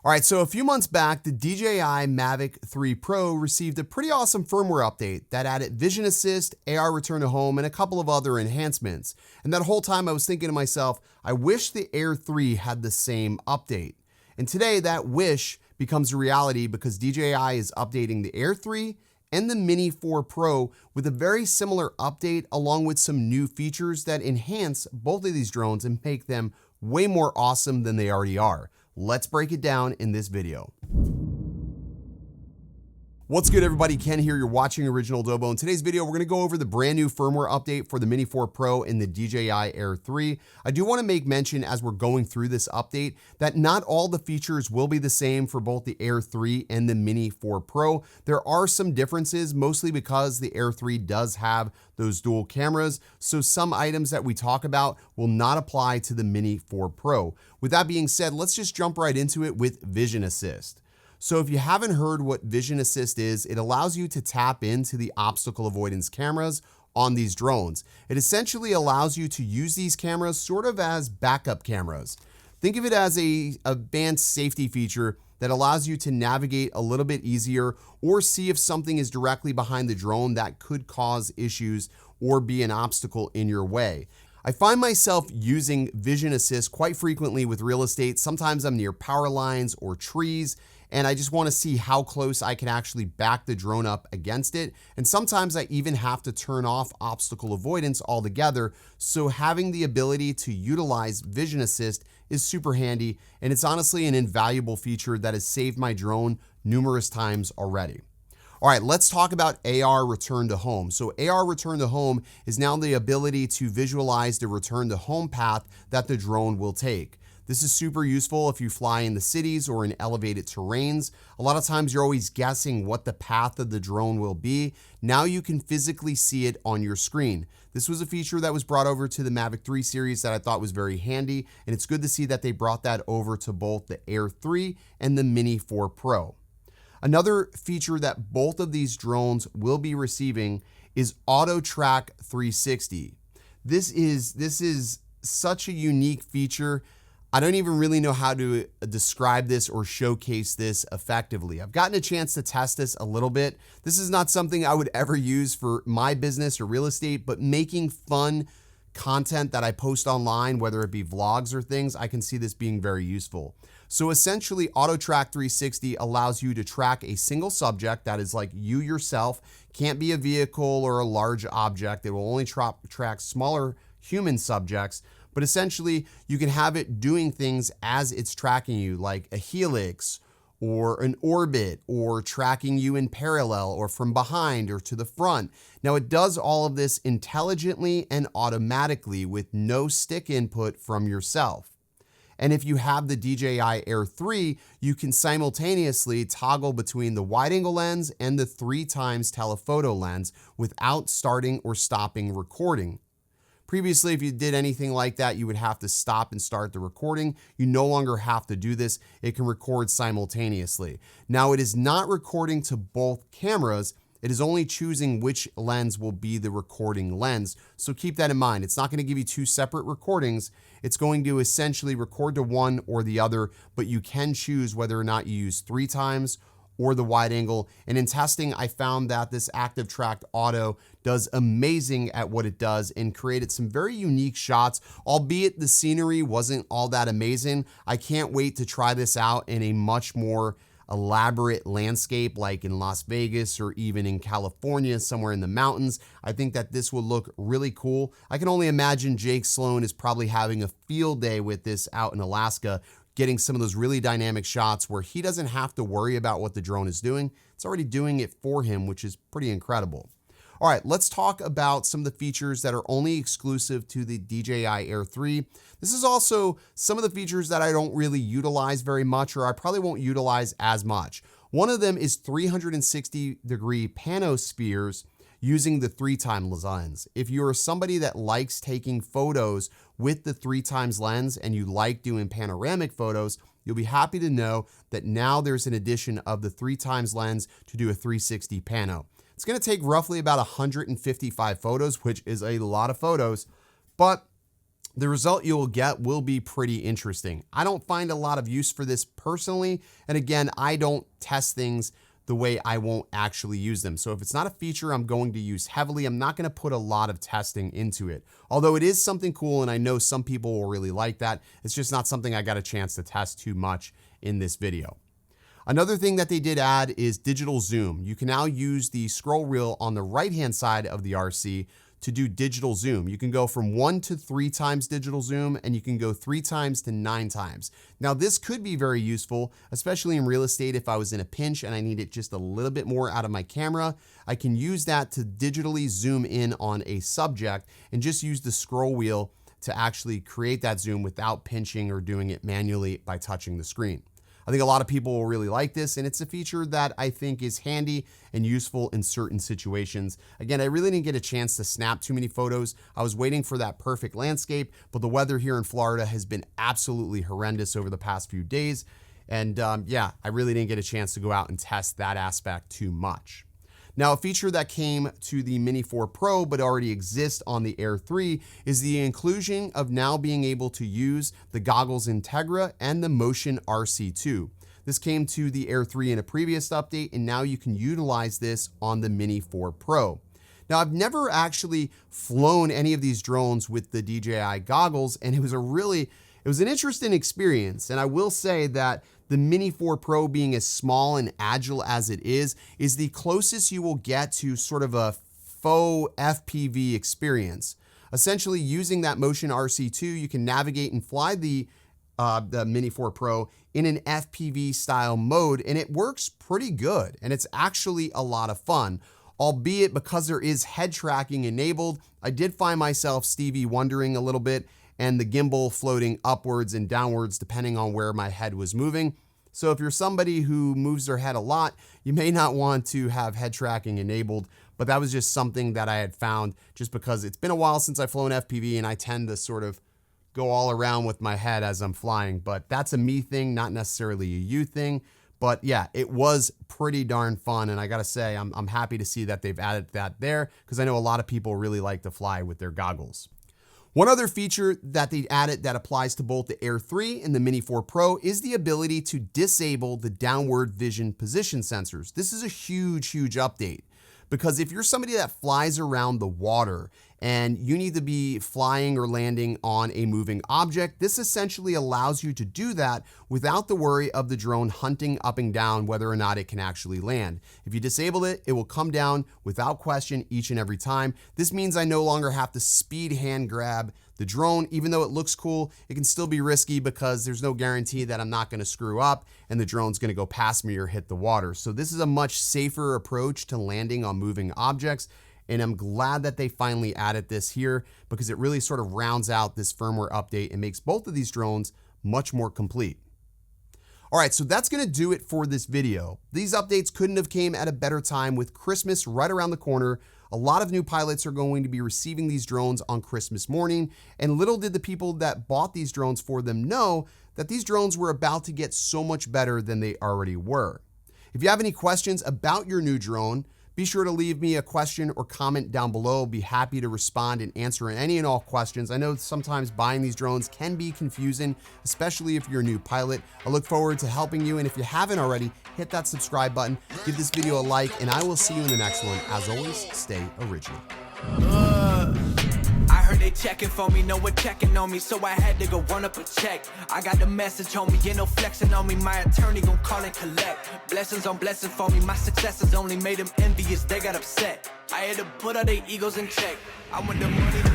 All right, so a few months back, the DJI Mavic 3 Pro received a pretty awesome firmware update that added vision assist, AR return to home, and a couple of other enhancements. And that whole time I was thinking to myself, I wish the Air 3 had the same update. And today that wish becomes a reality because DJI is updating the Air 3 and the Mini 4 Pro with a very similar update along with some new features that enhance both of these drones and make them way more awesome than they already are. Let's break it down in this video. What's good, everybody? Ken here. You're watching OriginaldoBo. In today's video, we're going to go over the brand new firmware update for the Mini 4 Pro and the DJI Air 3. I do want to make mention as we're going through this update that not all the features will be the same for both the Air 3 and the Mini 4 Pro. There are some differences, mostly because the Air 3 does have those dual cameras, so some items that we talk about will not apply to the Mini 4 Pro. With that being said, let's just jump right into it with Vision Assist. So if you haven't heard what Vision Assist is, it allows you to tap into the obstacle avoidance cameras on these drones. It essentially allows you to use these cameras sort of as backup cameras. Think of it as an advanced safety feature that allows you to navigate a little bit easier or see if something is directly behind the drone that could cause issues or be an obstacle in your way. I find myself using Vision Assist quite frequently with real estate. Sometimes I'm near power lines or trees, and I just want to see how close I can actually back the drone up against it. And sometimes I even have to turn off obstacle avoidance altogether. So having the ability to utilize Vision Assist is super handy, and it's honestly an invaluable feature that has saved my drone numerous times already. All right, let's talk about AR return to home. So AR return to home is now the ability to visualize the return to home path that the drone will take. This is super useful if you fly in the cities or in elevated terrains. A lot of times you're always guessing what the path of the drone will be. Now you can physically see it on your screen. This was a feature that was brought over to the Mavic 3 series that I thought was very handy, and it's good to see that they brought that over to both the Air 3 and the Mini 4 Pro. Another feature that both of these drones will be receiving is AutoTrack 360. This is such a unique feature. I don't even really know how to describe this or showcase this effectively. I've gotten a chance to test this a little bit. This is not something I would ever use for my business or real estate, but making fun content that I post online, whether it be vlogs or things, I can see this being very useful. So essentially, AutoTrack 360 allows you to track a single subject that is like you yourself, can't be a vehicle or a large object. It will only track smaller human subjects, but essentially you can have it doing things as it's tracking you, like a helix or an orbit, or tracking you in parallel or from behind or to the front. Now it does all of this intelligently and automatically with no stick input from yourself. And if you have the DJI Air 3, you can simultaneously toggle between the wide angle lens and the 3x telephoto lens without starting or stopping recording. Previously, if you did anything like that, you would have to stop and start the recording. You no longer have to do this. It can record simultaneously. Now, it is not recording to both cameras. It is only choosing which lens will be the recording lens. So keep that in mind. It's not going to give you two separate recordings. It's going to essentially record to one or the other, but you can choose whether or not you use 3x or the wide angle. And in testing, I found that this Active Track Auto does amazing at what it does and created some very unique shots, albeit the scenery wasn't all that amazing. I can't wait to try this out in a much more elaborate landscape like in Las Vegas or even in California, somewhere in the mountains. I think that this will look really cool. I can only imagine Jake Sloan is probably having a field day with this out in Alaska, getting some of those really dynamic shots where he doesn't have to worry about what the drone is doing. It's already doing it for him, which is pretty incredible. All right, let's talk about some of the features that are only exclusive to the DJI Air 3. This is also some of the features that I don't really utilize very much, or I probably won't utilize as much. One of them is 360-degree panospheres using the 3x lens. If you're somebody that likes taking photos with the 3x lens and you like doing panoramic photos, you'll be happy to know that now there's an addition of the 3x lens to do a 360 pano. It's going to take roughly about 155 photos, which is a lot of photos, but the result you will get will be pretty interesting. I don't find a lot of use for this personally, and again, I don't test things the way I won't actually use them. So if it's not a feature I'm going to use heavily, I'm not going to put a lot of testing into it. Although it is something cool, and I know some people will really like that, it's just not something I got a chance to test too much in this video. Another thing that they did add is digital zoom. You can now use the scroll wheel on the right-hand side of the RC to do digital zoom. You can go from 1 to 3 times digital zoom, and you can go 3 times to 9 times. Now this could be very useful, especially in real estate if I was in a pinch and I needed just a little bit more out of my camera. I can use that to digitally zoom in on a subject and just use the scroll wheel to actually create that zoom without pinching or doing it manually by touching the screen. I think a lot of people will really like this, and it's a feature that I think is handy and useful in certain situations. Again, I really didn't get a chance to snap too many photos. I was waiting for that perfect landscape, but the weather here in Florida has been absolutely horrendous over the past few days. And yeah, I really didn't get a chance to go out and test that aspect too much. Now, a feature that came to the Mini 4 Pro but already exists on the Air 3 is the inclusion of now being able to use the goggles Integra and the Motion RC2. This came to the Air 3 in a previous update, and now you can utilize this on the Mini 4 Pro. Now, I've never actually flown any of these drones with the DJI goggles, and it was an interesting experience. And I will say that the Mini 4 Pro, being as small and agile as it is the closest you will get to sort of a faux FPV experience. Essentially, using that Motion RC2, you can navigate and fly the Mini 4 Pro in an FPV style mode, and it works pretty good, and it's actually a lot of fun. Albeit because there is head tracking enabled, I did find myself Stevie wondering a little bit, and the gimbal floating upwards and downwards depending on where my head was moving. So if you're somebody who moves their head a lot, you may not want to have head tracking enabled, but that was just something that I had found just because it's been a while since I've flown FPV, and I tend to sort of go all around with my head as I'm flying, but that's a me thing, not necessarily a you thing. But yeah, it was pretty darn fun, and I gotta say, I'm happy to see that they've added that there, because I know a lot of people really like to fly with their goggles. One other feature that they added that applies to both the Air 3 and the Mini 4 Pro is the ability to disable the downward vision position sensors. This is a huge, huge update, because if you're somebody that flies around the water and you need to be flying or landing on a moving object, this essentially allows you to do that without the worry of the drone hunting up and down whether or not it can actually land. If you disable it, it will come down without question each and every time. This means I no longer have to speed hand grab the drone. Even though it looks cool, it can still be risky because there's no guarantee that I'm not gonna screw up and the drone's gonna go past me or hit the water. So this is a much safer approach to landing on moving objects. And I'm glad that they finally added this here, because it really sort of rounds out this firmware update and makes both of these drones much more complete. All right, so that's gonna do it for this video. These updates couldn't have came at a better time with Christmas right around the corner. A lot of new pilots are going to be receiving these drones on Christmas morning, and little did the people that bought these drones for them know that these drones were about to get so much better than they already were. If you have any questions about your new drone, be sure to leave me a question or comment down below. I'll be happy to respond and answer any and all questions. I know sometimes buying these drones can be confusing, especially if you're a new pilot. I look forward to helping you, and if you haven't already, hit that subscribe button, give this video a like, and I will see you in the next one. As always, stay original. I heard they checking for me, no one checking on me, so I had to go run up a check. I got the message on me, you know, flexing on me, my attorney gon' call and collect. Blessings on blessings for me, my successes only made them envious, they got upset. I had to put all their egos in check. I want the money to